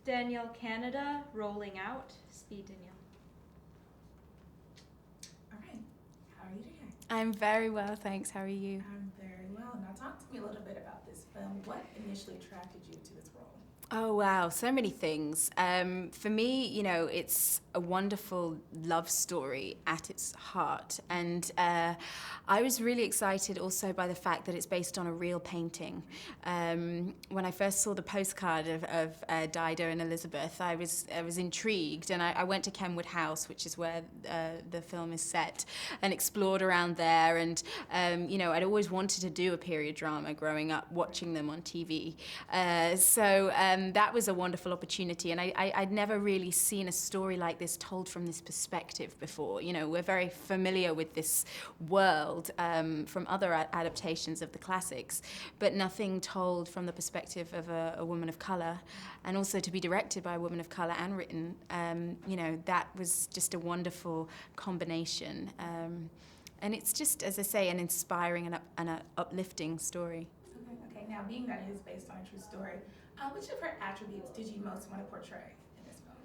Danielle Canada, Rolling Out. Speed, Danielle. All right. How are you today? I'm very well, thanks. How are you? I'm very well. Now talk to me a little bit about this film. What initially attracted you to this role? Oh, wow, so many things. For me, it's a wonderful love story at its heart. And I was really excited also by the fact that it's based on a real painting. When I first saw the postcard of Dido and Elizabeth, I was intrigued. And I went to Kenwood House, which is where the film is set, and explored around there. And, I'd always wanted to do a period drama growing up, watching them on TV. That was a wonderful opportunity, and I'd never really seen a story like this told from this perspective before. We're very familiar with this world from other adaptations of the classics, but nothing told from the perspective of a woman of colour, and also to be directed by a woman of colour and written, that was just a wonderful combination. And it's just, as I say, an inspiring and an uplifting story. Okay. Now, being that it is based on a true story, which of her attributes did you most want to portray in this film?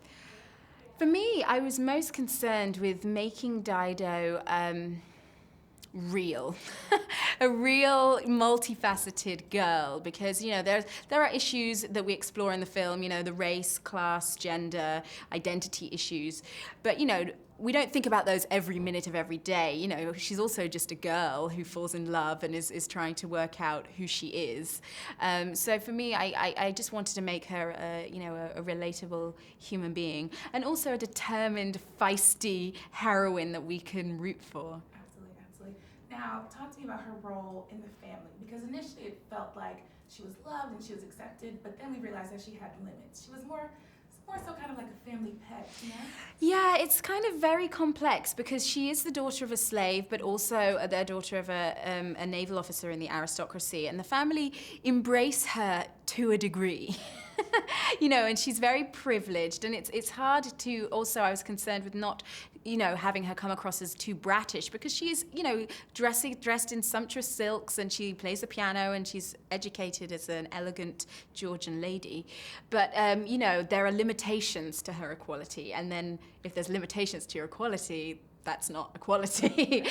For me, I was most concerned with making Dido real, a real multifaceted girl, because there are issues that we explore in the film, the race, class, gender, identity issues, but we don't think about those every minute of every day. She's also just a girl who falls in love and is trying to work out who she is. So for me, I just wanted to make her a relatable human being, and also a determined, feisty heroine that we can root for. Absolutely. Now, talk to me about her role in the family, because initially it felt like she was loved and she was accepted, but then we realized that she had limits. She was more so kind of like a family pet, Yeah, it's kind of very complex, because she is the daughter of a slave, but also the daughter of a naval officer in the aristocracy, and the family embrace her to a degree. And she's very privileged, and it's hard to also, I was concerned with not, having her come across as too bratish, because she is, dressed in sumptuous silks, and she plays the piano, and she's educated as an elegant Georgian lady. But, there are limitations to her equality, and then if there's limitations to your equality, that's not equality.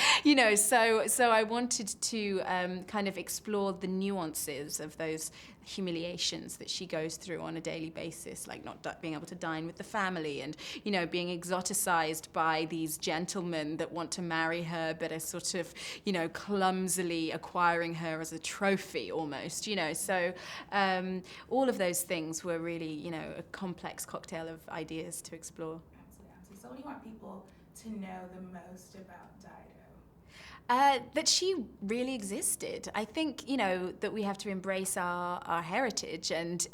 So I wanted to kind of explore the nuances of those humiliations that she goes through on a daily basis, like not being able to dine with the family, and being exoticized by these gentlemen that want to marry her but are sort of clumsily acquiring her as a trophy almost. So all of those things were really a complex cocktail of ideas to explore. Absolutely. So what do you want people to know the most about Dido? That she really existed. I think, that we have to embrace our heritage, and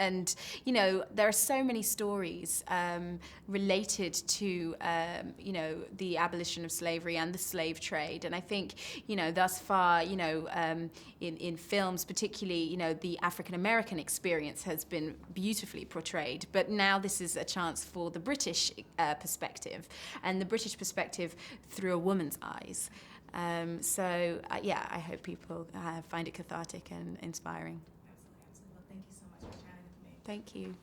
there are so many stories related to, the abolition of slavery and the slave trade. And I think, thus far, in films particularly, the African-American experience has been beautifully portrayed. But now this is a chance for the British perspective, and the British perspective through a woman's eyes. I hope people find it cathartic and inspiring. Absolutely. Well, thank you so much for chatting with me. Thank you.